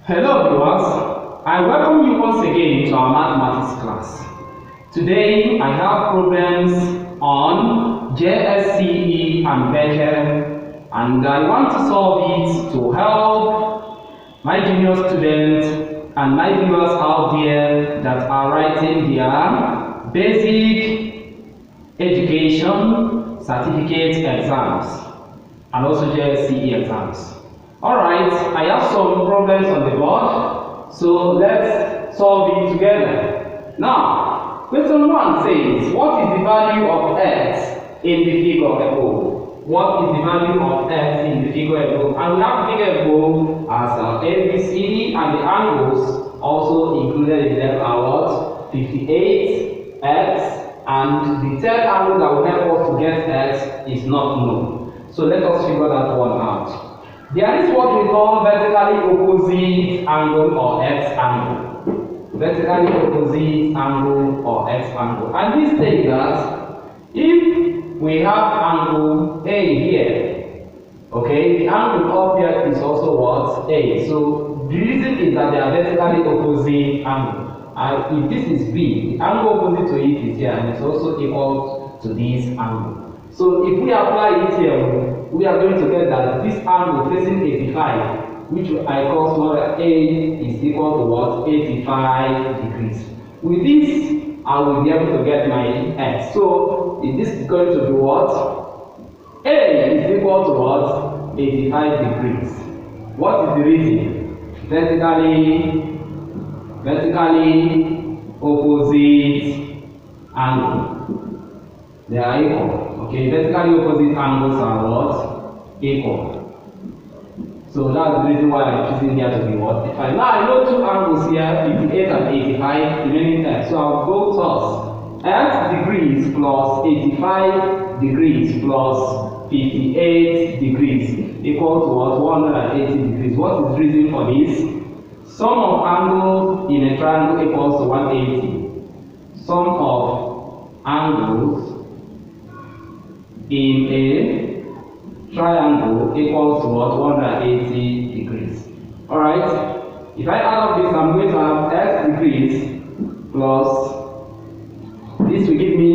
Hello viewers, I welcome you once again to our mathematics class. Today I have problems on Jsce and Bece, and I want to solve it to help my junior students and my viewers out there that are writing their basic education certificate exams and also Jsce exams. Alright, I have some problems on the board, so let's solve it together. Now, question 1 says, what is the value of x in the figure above? What is the value of x in the figure above? And we have the figure above as ABCD, and the angles also included in them are what? 58, x, and the third angle that will help us to get x is not known. So let us figure that one out. There is what we call vertically opposite angle or x angle. Vertically opposite angle or x angle. And this says that if we have angle A here, okay, the angle up here is also what? A. So the reason is that they are vertically opposite angle. And if this is B, the angle opposite to it is here, and it's also equal to this angle. So if we apply it here, we are going to get that this angle facing 85, which I call smaller a, is equal to what? 85 degrees. With this, I will be able to get my x. So if this is going to be what? A is equal to what? 85 degrees. What is the reason? Vertically opposite angle. They are equal. Okay, vertically opposite angles are what? Equal. So that's the reason why I'm choosing here to be what? 85. Now I know two angles here, 58 and 85, remaining x. So I'll go toss x degrees plus 85 degrees plus 58 degrees equal to what? 180 degrees. What is the reason for this? Sum of angles in a triangle equals to 180. Sum of angles in a triangle equals to what? 180 degrees. Alright, if I add up this, I'm going to have x degrees plus this will give me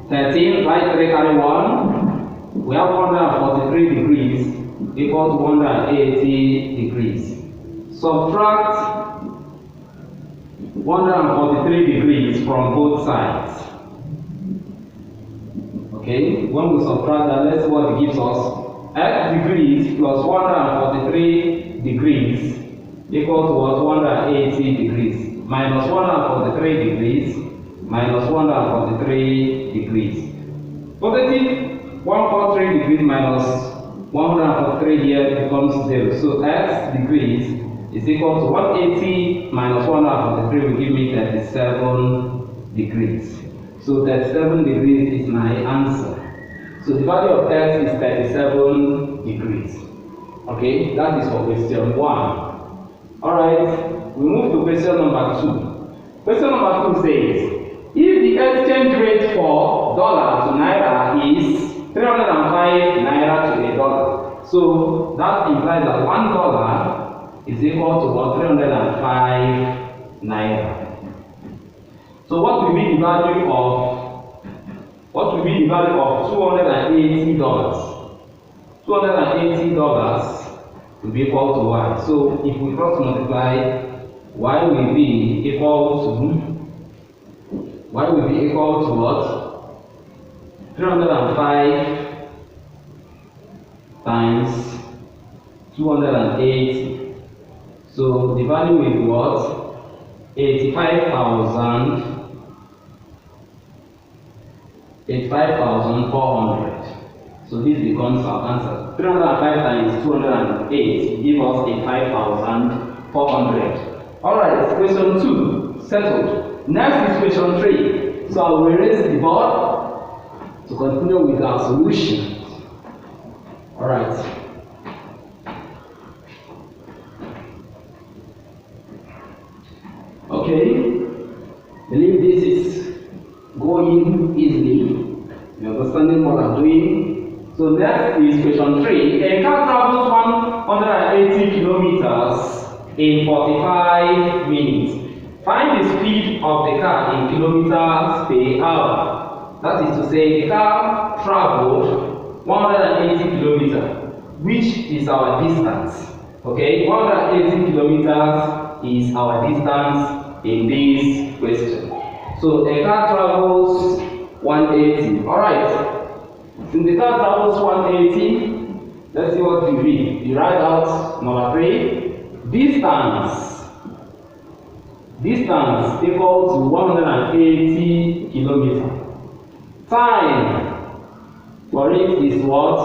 13, right? 3 carry 1. We have 143 degrees equal to 180 degrees. Subtract 143 degrees from both sides. Okay, when we subtract that, let's see what it gives us. X degrees plus 143 degrees equal to what? 180 degrees. Minus 143 degrees minus 143 degrees. Positive 143 degrees minus 143 here becomes 0. So x degrees is equal to 180 minus 143 will give me 37 degrees. So 37 degrees is my answer. So the value of x is 37 degrees. Okay, that is for question 1. Alright, we move to question number 2. Question number 2 says, if the exchange rate for dollar to naira is 305 naira to a dollar, so that implies that $1 is equal to what? 305 naira. So what will be the value of $280? $280 will be equal to y. So if we cross multiply, y will be equal to what? 305 times 280. So the value will be what? 85,400. So this becomes our answer. 305 times 208 give us 85,400. Alright, question 2 settled. Next is question 3. So I will erase the board to continue with our solution. Alright. Okay. Believe this is going easily. You understanding what I'm doing? So next is question 3. A car travels 180 kilometers in 45 minutes. Find the speed of the car in kilometers per hour. That is to say, the car traveled 180 kilometers, which is our distance. Okay, 180 kilometers is our distance in this question. So a car travels 180. Alright, since the car travels 180, let's see what you read. You write out number 3. Distance equal to 180 kilometers. Time for it is what?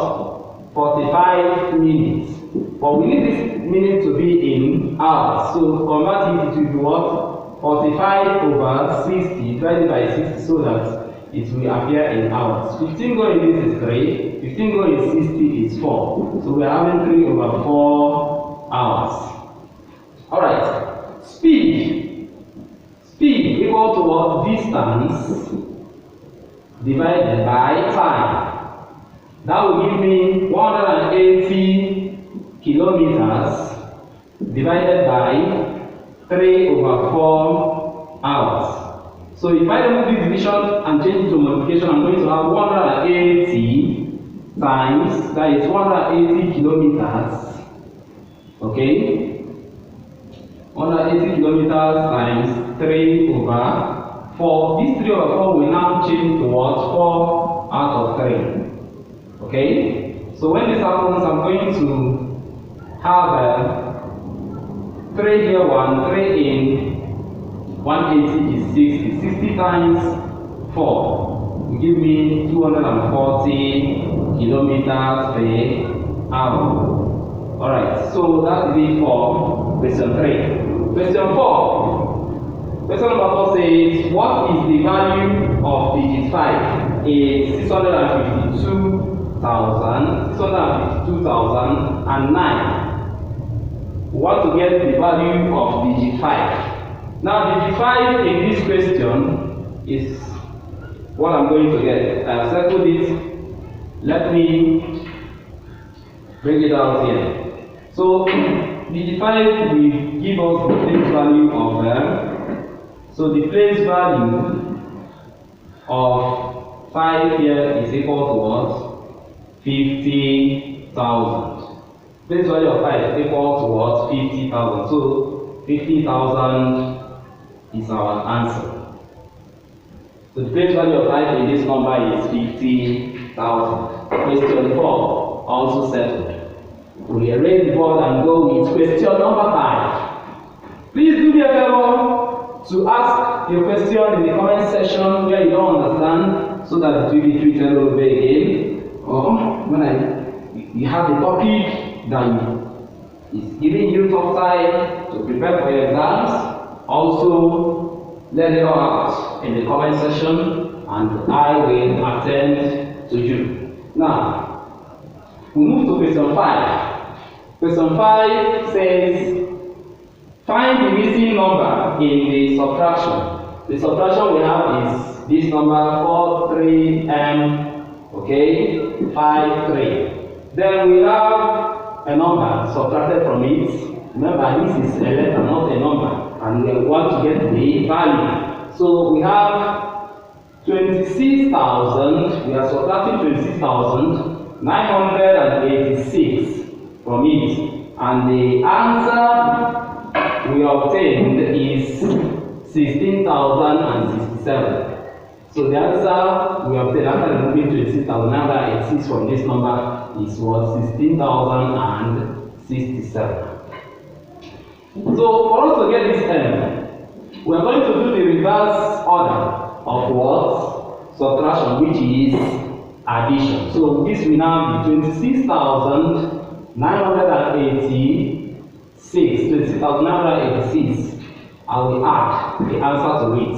45 minutes. But we need this minute to be in hours. So to convert it will be what? 45 over 60 divided by 60 so that it will appear in hours. 15 going in this is 3. 15 going in 60 is 4. So we are having 3 over 4 hours. Alright. Speed equal to what? Distance divided by time. That will give me 180 kilometers divided by 3 over 4 hours. So if I remove this division and change it to multiplication, I'm going to have 180 times, that is 180 kilometers. Okay? 180 kilometers times 3 over 4. This 3 over 4 will now change to what? 4 out of 3. Okay? So when this happens, I'm going to have 3 here, 1, 3 in 180 is 60. 60 times 4 will give me 240 kilometers per hour. Alright, so that's it for question 3. Question 4. Question number 4 says, what is the value of digit 5 in 652,009? We want to get the value of digit 5. Now, digit 5 in this question is what I'm going to get. I've circled it. Let me bring it out here. So, digit 5 will give us the place value of so the place value of 5 here is equal to what? 50,000. Place value of 5 is equal to what? 50,000. So 50,000 is our answer. So the place value of 5 in this number is 50,000. Question 4 also settled. We erase the board and go with question number 5. Please do me a favor to ask your question in the comment section where you don't understand, so that it will be treated over again. Or when you have a topic that is giving you tough time to prepare for your exams, also let it all out in the comment section and I will attend to you. Now, we move to question 5. Question 5 says, find the missing number in the subtraction. The subtraction we have is this number 43m, okay, 53. Then we have a number subtracted from it. Remember, this is a letter, not a number, and we want to get the value. So we have 26,000. We are subtracting 26,986 from it, and the answer we obtained is 16,067. So the answer we obtained after removing 26,986 from this number is what? 16,067. So for us to get this n, we are going to do the reverse order of what? Subtraction, which is addition. So this will now be 26,986. I will add the answer to it,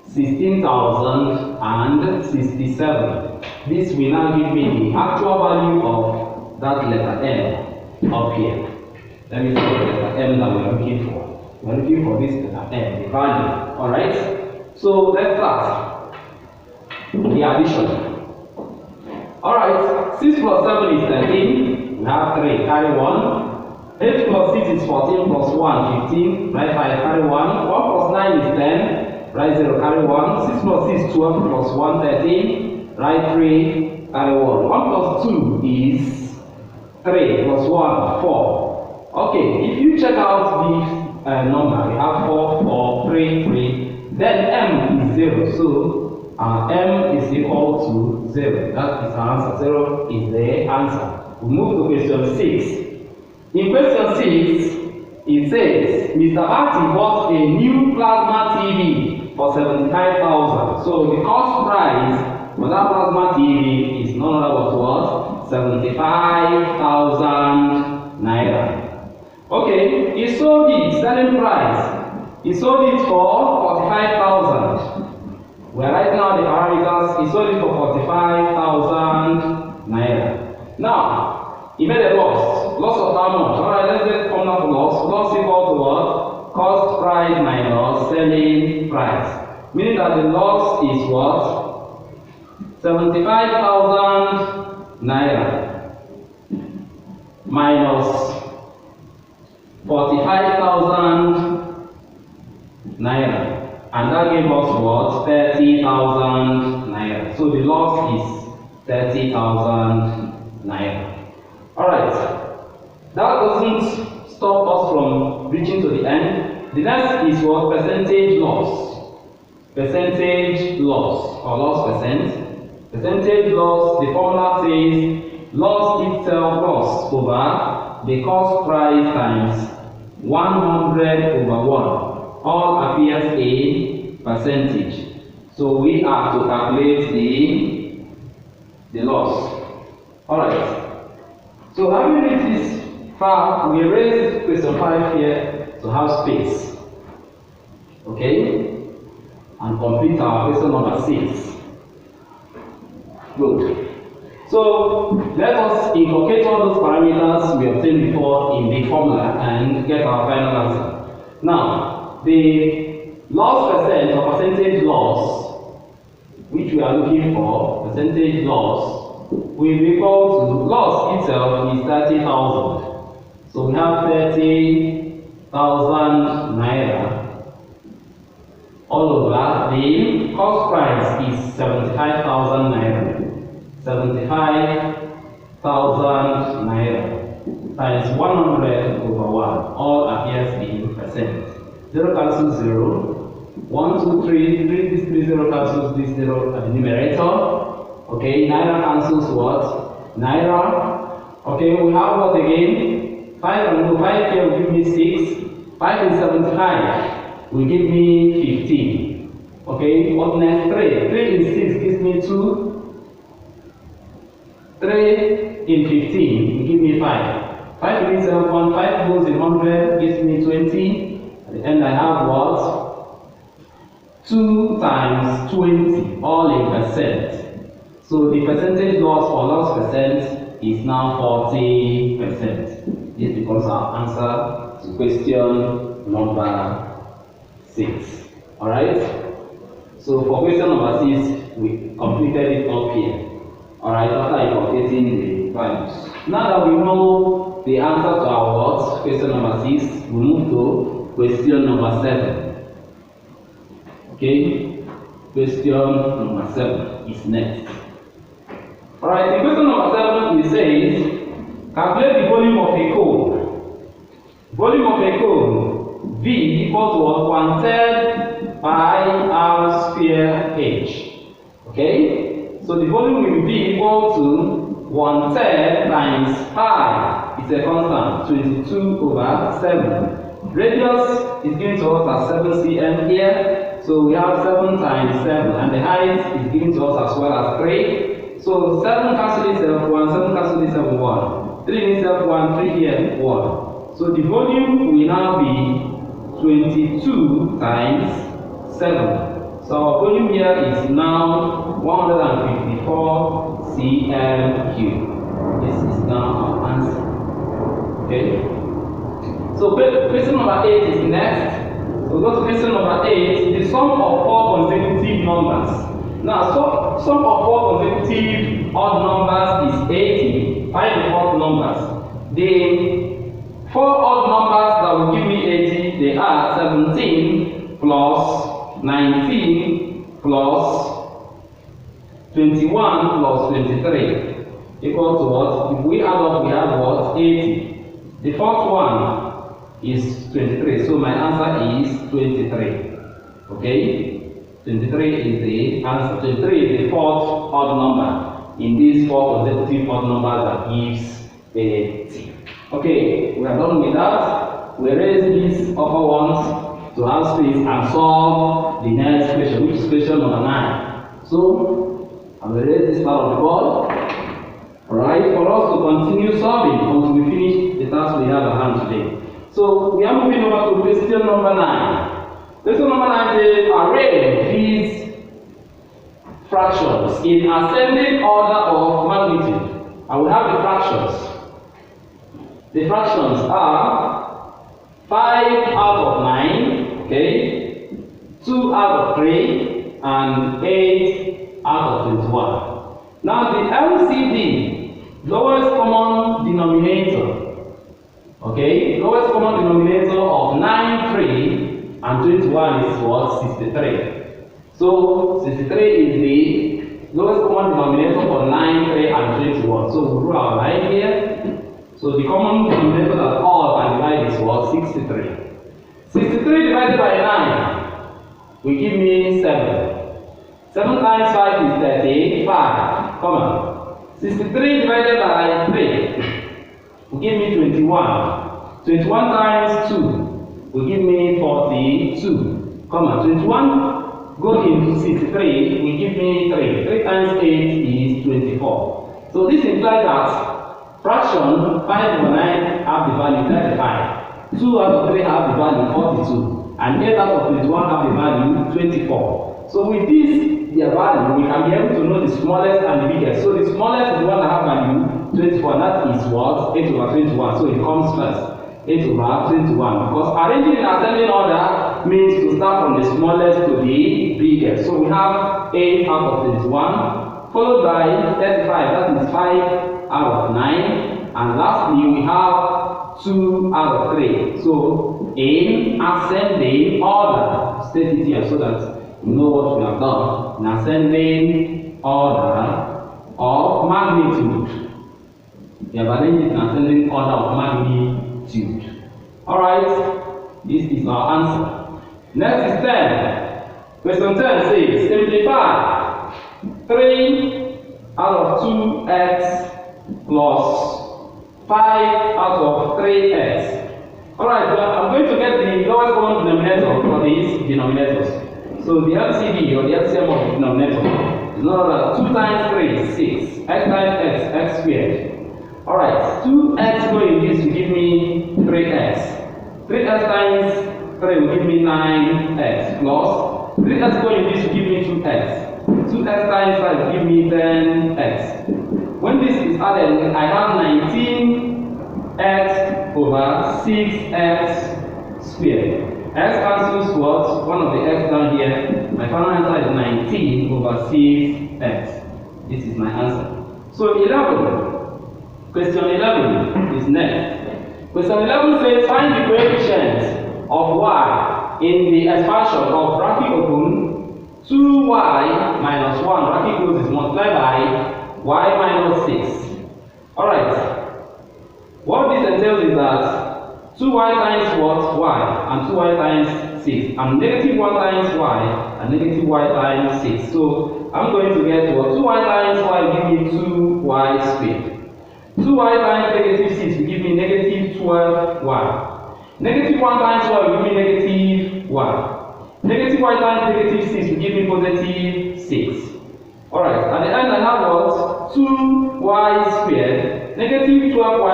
16,067. This will now give me the actual value of that letter M up here. Let me see the letter M that we are looking for. We are looking for this letter M, the value. Alright? So let's start the addition. Alright, 6 plus 7 is 13. We have 3. Carry 1. 8 plus 6 is 14 plus 1, 15. Write 5, carry 1. 1 plus 9 is 10. Write 0, carry 1. 6 plus 6, 12 plus 1, 13. Write 3, carry 1. 1 plus 2 is 3 plus 1, 4. Okay, if you check out this number, we have 4, 4, 3, 3. Then m is 0. So m is equal to 0. That is our answer. 0 is the answer. We move to question 6. In question 6, it says, Mr. Bate bought a new plasma TV for 75,000. So the cost price for that plasma TV is none other but what? 75,000 naira. Okay, he sold it, selling price. He sold it for 45,000. We are writing out the parameters. He sold it for 45,000 naira. Now, he made a loss. Loss of how much? Alright, let's get formula for loss. Loss equal to what? Cost price minus selling price. Meaning that the loss is what? 75,000 naira minus 45,000 naira. And that gave us what? 30,000 naira. So the loss is 30,000 naira. Alright, that doesn't stop us from reaching to the end. The next is what? Percentage loss. Percentage loss or loss percent. Percentage loss, the formula says loss itself loss over the cost price times 100 over 1. All appears in percentage. So we have to calculate the loss. Alright. So having reached this far, we raise question 5 here to have space. Okay? And complete our question number 6. Good. So let us incorporate all those parameters we obtained before in the formula and get our final answer. Now, the loss percent or percentage loss, which we are looking for, percentage loss, will be equal to loss itself is 30,000. So we have 30,000 naira all over. The cost price is 75,000 naira. 75,000 naira times 100 over 1. All appears in percent. 0 cancels 0. 1, 2, 3. 3 0 cancels this 0 at the numerator. Okay, naira cancels what? Naira. Okay, we have what again? 5 and 5 here will give me 6. 5 is 75 will give me 15. Okay, what next? 3. 3 in 6 gives me 2. 3 in 15 will give me 5. 5 in 7, 1. 5 goes in 100 gives me 20. At the end I have what? 2 times 20, all in percent. So the percentage loss or loss percent is now 40%. This becomes our answer to question number 6. Alright? So for question number 6, we completed it up here. Alright, after incorporating the values. Now that we know the answer to our what? Question number 6, we move to question number 7. Okay? Question number 7 is next. Alright, in question number 7, it says, calculate the volume of a cone. Volume of a cone, V equals to 1/3 by R square H. Okay? So the volume will be equal to 1/3 times pi. It's a constant, 22 over 7. Radius is given to us as 7 cm here. So we have 7 times 7. And the height is given to us as well as 3. So 7 cancel itself 1, 7 cancel itself 1, 3 itself 1, 3 here 1. So the volume will now be 22 times 7. So our volume here is now 154 cm cube. This is now our answer. Okay. So question number 8 is next. So go to question number 8. The sum of 4 consecutive numbers. Now, sum of 4 consecutive odd numbers is 80. Find the odd numbers. The 4 odd numbers that will give me 80, they are 17 plus 19 plus 21 plus 23 equal to what? If we add up, we have what? 80. The fourth one is 23, so my answer is 23. Okay? 23 is the answer. 23 is the fourth odd number in these 4 consecutive odd numbers that gives 80. Okay, we are done with that. We raise these upper ones to have space and solve the next question, which is question number 9. So, I will raise this part of the board. Alright, for us to continue solving until we finish the task we have at hand today. So, we are moving over to question number 9. Question number 9 says, arrange these fractions in ascending order of magnitude. And we have the fractions. The fractions are 5 out of 9, okay, 2 out of 3, and 8 out of 21. Now the LCD, lowest common denominator, okay, lowest common denominator of 9, 3, and 21 is what? 63. So 63 is the lowest common denominator for 9, 3, and 21. So we'll draw our line here. So the common denominator that all can divide is what? 63. 63 divided by 9 will give me 7. 7 times 5 is 35. Come on. 63 divided by 3 will give me 21. 21 times 2 will give me 42. Come on. 21 go into 63 will give me 3. 3 times 8 is 24. So this implies that fraction 5 over 9 have the value 35, 2 out of 3 have the value 42, and 8 out of 21 have the value 24. So with this, their value, we can be able to know the smallest and the biggest. So the smallest is the one that have value 24, that is what? 8 over 21, so it comes first. 8 over 21, because arranging in ascending order means to start from the smallest to the biggest. So we have 8 out of 21, followed by 35, that is 5 out of 9, and lastly we have 2 out of 3. So in ascending order, state it here so that you know what we have done. In ascending order of magnitude, we have arranged in ascending order of magnitude. Alright, this is our answer. Next is 10. Question 10 says, simplify 3 out of 2x plus 5 out of 3x. Alright, I'm going to get the lowest common denominator for these denominators. So the LCD or the LCM of the denominator is not other 2 times 3, 6, x times x squared. Alright, 2x going this will give me 3x. 3x times 3 will give me 9x plus 3x going this will give me 2x. 2x times 5 will give me 10x. When this is added, I have 19x over 6x squared. X cancels what? One of the x down here. My final answer is 19 over 6x. This is my answer. So 11. Question 11 is next. Question 11 says find the coefficient of y in the expansion of bracket open 2y minus 1 bracket close is multiplied by y minus 6. Alright. What this entails is that 2y times what? Y, and 2y times 6, and negative 1 times y, and negative y times 6. So I'm going to get what? 2y times y will give me 2y squared. 2y times negative 6 will give me negative 12y. Negative 1 times y will give me negative y. Negative y times negative 6 will give me positive 6. Alright, at the end I have what? 2y squared. Negative 12y,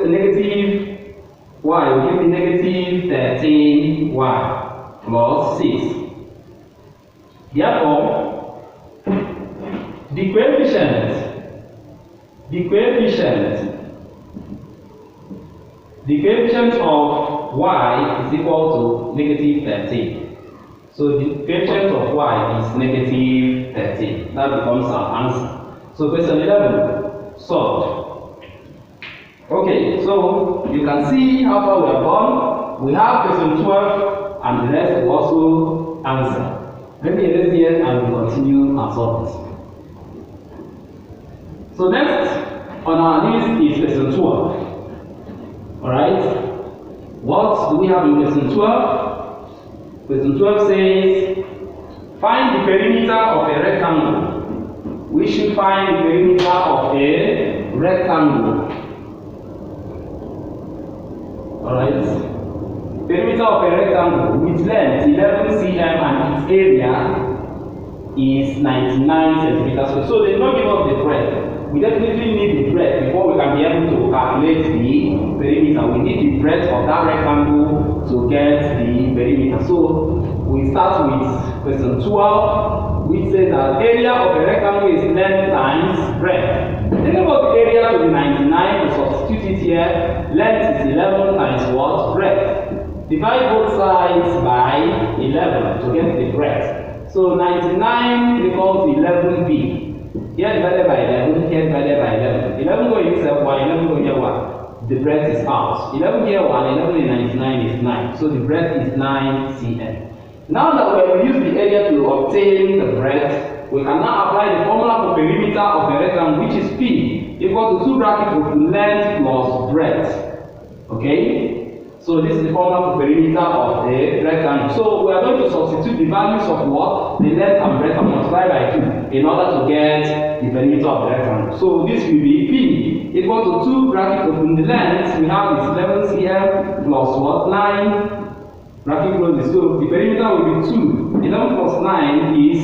negative y will give me negative 13y plus 6. Therefore, the coefficient of y is equal to negative 13. So the coefficient of y is negative 13. That becomes our answer. So question 11 solved. Okay, so you can see how far we have gone. We have question 12 and the rest will also answer. Let me erase here and we continue our solve this. So next on our list is question 12. Alright, what do we have in question 12? Question 12 says, find the perimeter of a rectangle. We should find the perimeter of a rectangle. Alright, perimeter of a rectangle with length 11 cm and its area is 99 centimeters. So they don't give us the breadth. We definitely need the breadth before we can be able to calculate the perimeter. We need the breadth of that rectangle to get the perimeter. So we start with question 12, which says that area of a rectangle is length times breadth. Think about the area to be 99, we substitute it here. Length is 11 times what? Breadth. Divide both sides by 11 to get the breadth. So 99 equals 11b. Here divided by 11, here divided by 11. 11 go in itself 1, 11 go here 1. The breadth is out. 11 here 1, 11 in 99 is 9. So the breadth is 9 cm. Now that we have used the area to obtain the breadth, we can now apply the formula for perimeter of a rectangle, which is P equal to 2 brackets of length plus breadth. Okay? So this is the formula for perimeter of a rectangle. So we are going to substitute the values of what? The length and breadth and multiply by 2 in order to get the perimeter of the rectangle. So this will be P equal to 2 brackets open. The length we have is 11 cm plus what? 9 bracket closes. So the perimeter will be 2. 11 plus 9 is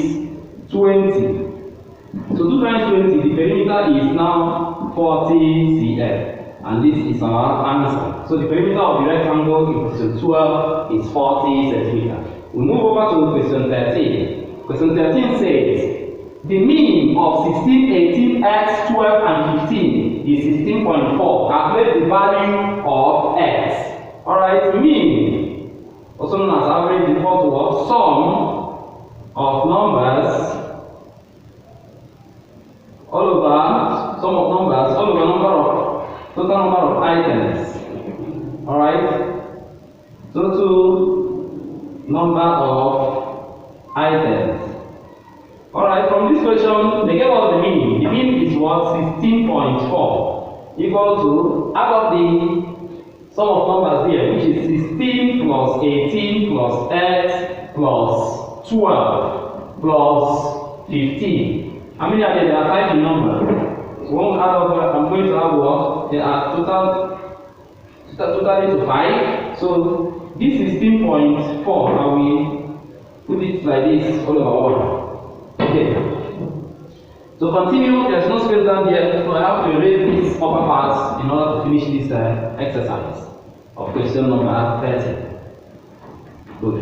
20. So 2 times 20, the perimeter is now 40 cm. And this is our answer. So the perimeter of the rectangle in question 12 is 40 centimeters. We move over to question 13. Question 13 says, the mean of 16, 18, x, 12, and 15 is 16.4. Calculate the value of x. Alright, mean, also known as average, equal to what? Sum of numbers all over, sum of numbers all over total number of items. Alright, total number of items. Alright, from this question, they gave us the mean. The mean is what? 16.4 equal to, out of the sum of numbers here, which is 16 plus 18 plus x plus 12 plus 15. How many are there? There are 5 in number. So when we add up, I'm going to have what? There are totally to 5. So this 16.4, I will put it like this all over 1. Okay. To continue, there's no space down here, so I have to erase this upper part in order to finish this exercise of question number 30. Good.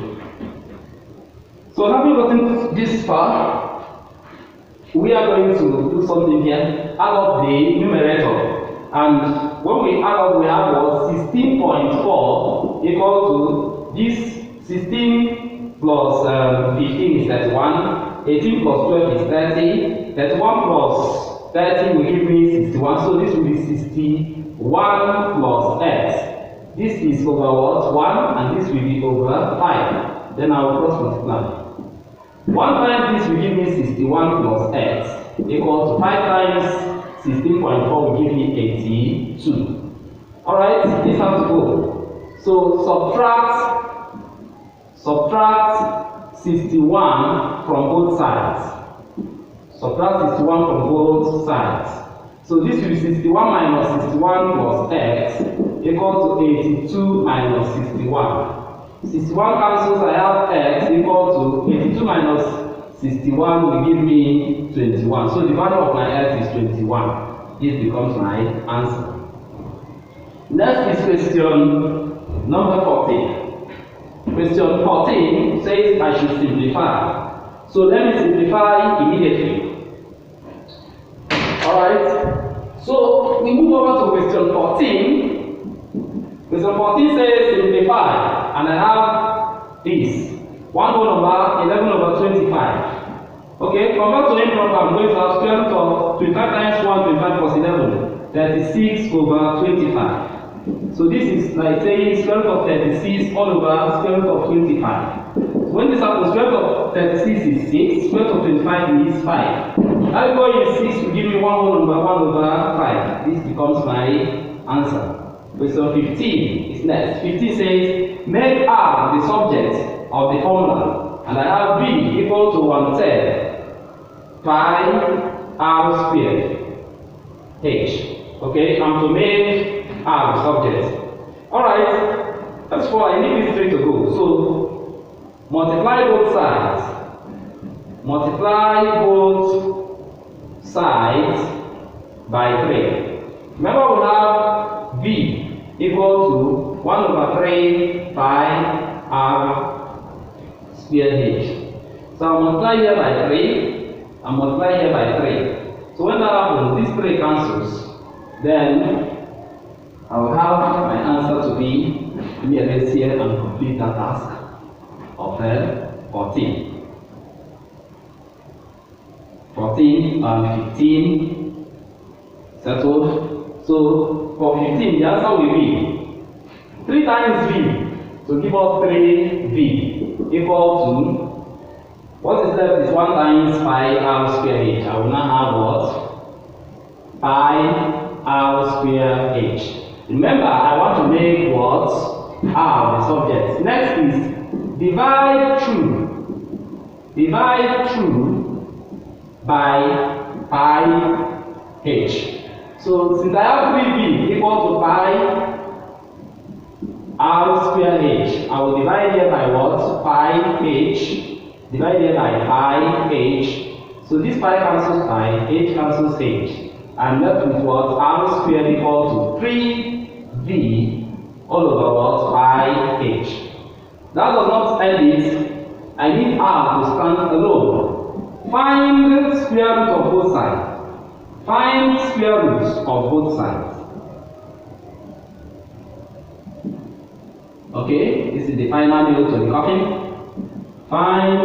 So having gotten this far, we are going to do something here, add up the numerator. And when we add up, we have what? 16.4 equal to this 16 plus 15 is 31, 18 plus 12 is 30, 31 plus 30 will give me 61, so this will be 61 plus x. This is over what? 1, and this will be over 5. Then I will cross multiply. 1 times this will give me 61 plus x equal to 5 times 16.4 will give me 82. Alright, this has to go. So subtract 61 from both sides. Subtract 61 from both sides. So this will be 61 minus 61 plus x equal to 82 minus 61. 61 cancels, I have x equal to 82 minus 61 will give me 21. So the value of my x is 21. This becomes my answer. Next is question number 14. Question 14 says I should simplify. So let me simplify immediately. Alright. So we move over to question 14. Question 14 says simplify, and I have this 1 over 11 over 25. Okay, convert to improper, I'm going to have square root of 25 times 1, 25 plus 11, 36 over 25. So this is like saying square root of 36 all over square root of 25. So when this happens, square root of 36 is 6, square root of 25 is 5. Now you go in 6 will give me 1 over 1 over 5. This becomes my answer. Question 15 is next. 15 says, make R the subject of the formula, and I have B equal to 1/3 pi R squared H. Okay, I'm to make R the subject. Alright, that's why I need this 3 to go. So, multiply both sides. Multiply both sides by 3. Remember we have B equal to 1 over 3 pi R squared H. So I'll multiply here by 3 and multiply here by 3. So when that happens, this 3 cancels. Then I will have my answer to be, let me erase here and complete that task of 14. 14 and 15 settled. So for 15, the answer will be 3 times V, so give us 3V equal to, what is left is 1 times pi R square H. I will now have what? Pi R square H. Remember, I want to make what? R the subject. Next is divide through by pi H. So since I have 3B equal to pi R square H, I will divide here by what? Pi H. Divide here by pi H. So this pi cancels pi, H cancels H. I'm left with what? R squared equal to 3V all over what? Pi H. That does not end it. I need R to stand alone. Find the square root of both sides. Find square roots of both sides. Okay, this is the final note to the copy. Find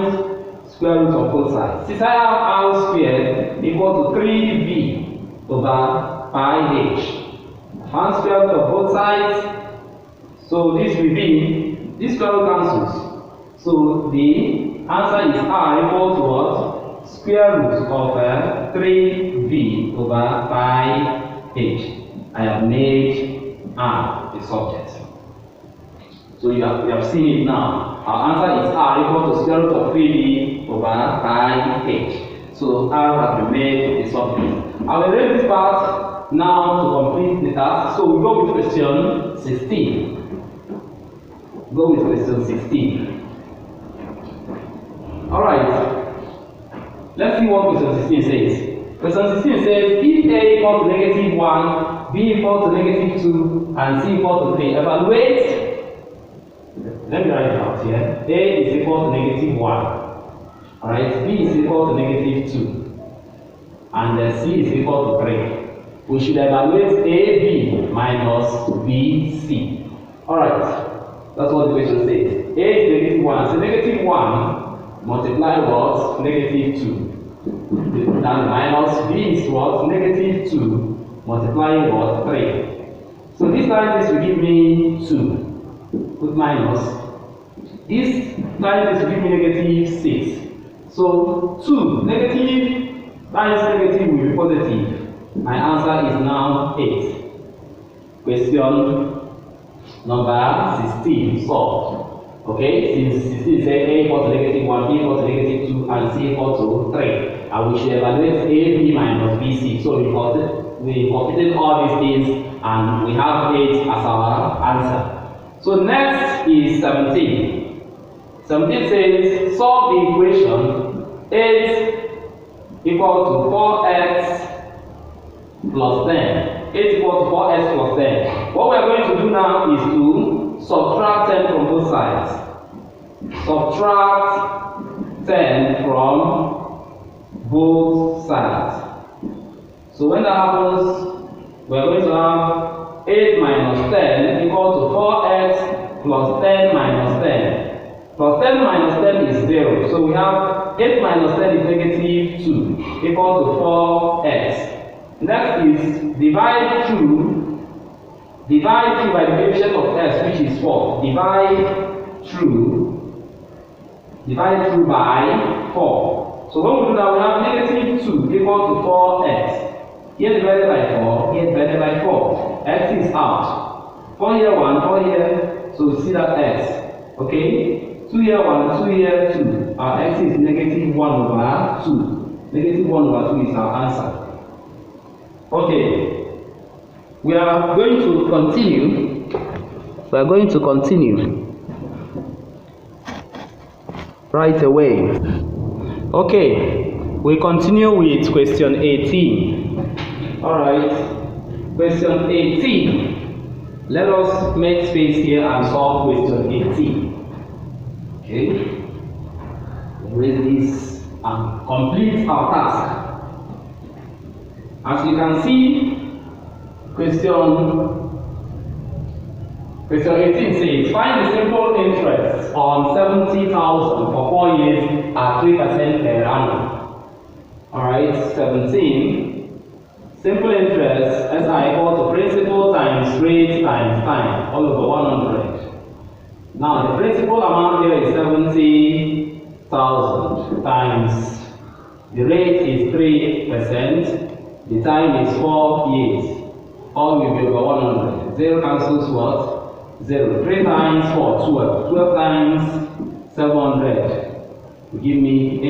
square root of both sides. Since I have R squared equal to 3V over pi H. Find square root of both sides. So this will be, this square root cancels. So the answer is R equal to what? Square root of 3V over pi H. I have made R the subject. So you have seen it now. Our answer is R equal to square root of 3V over pi H. So R has been made the subject. I will erase this part now to complete the task. So we go with question 16. Go with question 16. Alright. Let's see what question 16 says. Question 16 says, if A equal to negative 1, B equal to negative 2, and C equal to 3, evaluate. Let me write it out here. A is equal to negative 1. Alright, B is equal to negative 2. And C is equal to 3. We should evaluate AB minus BC. Alright, that's what the question says. A is negative 1. So negative 1 multiply what? Negative 2. Then minus B is what? Negative 2 multiplying what? 3. So this time this will give me 2. Put minus. This time this will give me negative 6. So 2 negative times negative will be positive. My answer is now 8. Question number 16 solved. Okay, since 16 says A equal to negative 1, B equal to negative 2, and C equal to 3. And we should evaluate A, B minus BC. So we computed all these things and we have 8 as our answer. So next is 17. 17 says solve the equation 8 equal to 4x plus 10. 8 equal to 4x plus 10. What we are going to do now is to subtract 10 from both sides. Subtract 10 from both sides. So when that happens, we are going to have 8 minus 10 equal to 4x plus 10 minus 10. Plus 10 minus 10 is 0. so we have 8 minus 10 is negative 2 equal to 4x. Next is divide through by the coefficient of s, which is 4. Divide through by 4. So when we do that, we have negative 2 equal to 4x. Here divided by 4, here divided by 4. X is out. 4 here, 1, 4 here. So we see that x. Okay? 2 here, 1, 2 here, 2. Our x is negative 1 over 2. Negative 1 over 2 is our answer. Okay. We are going to continue. We are going to continue right away. Okay. We continue with question 18. Alright, question 18. Let us make space here and solve question 18. Okay, raise this and complete our task. As you can see, question 18 says, find the simple interest on 70,000 for 4 years at 3% per annum. Alright, 17. Simple interest, SI equal to principal times rate times time, all over 100. Now the principal amount here is 70,000 times the rate is 3%, the time is 4 years. All will be over 100. 0 cancels what? 0. 3 times 4, 12. 12 times 700 will give me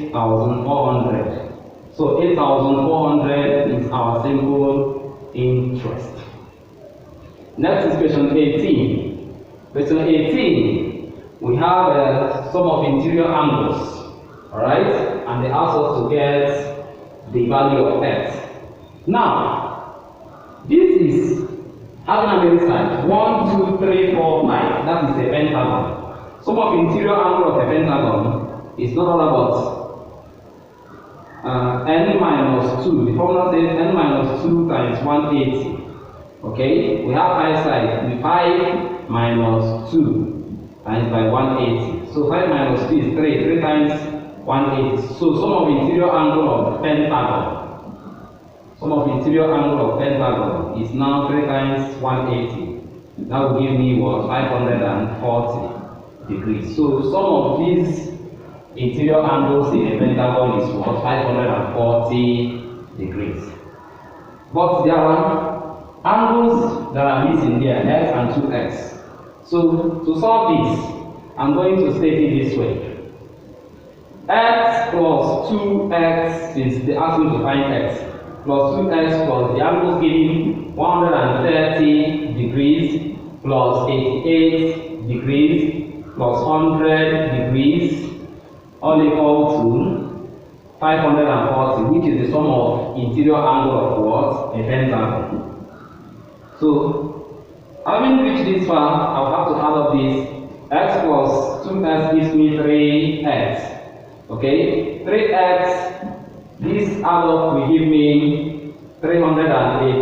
8,400. So 8,400 is our simple interest. Next is question 18. Question 18, we have a sum of interior angles, alright, and they ask us to get the value of x. Now, this is having a many sides, 1, 2, 3, 4, 5. That is a pentagon. Sum of interior angle of a pentagon is not all about n minus 2. The formula says n minus 2 times 180. Okay, we have 5 sides. 5 minus 2 times by 180. So 5 minus 2 is 3. 3 times 180. So sum of interior angle of pentagon. Sum of interior angle of pentagon is now 3 times 180. That will give me what? 540 degrees. So sum of these interior angles in a pentagon is what? 540 degrees. But there are angles that are missing here, x and 2x. So to solve this, I'm going to state it this way. X plus 2x, since they asked me to find x, plus 2x plus the angles given 130 degrees plus 88 degrees plus 100 degrees, all equal to 540, which is the sum of interior angle of what? A pentagon. So, having reached this far, I'll have to add up this. X plus 2x gives me 3x. Okay? 3x, this add up will give me 380.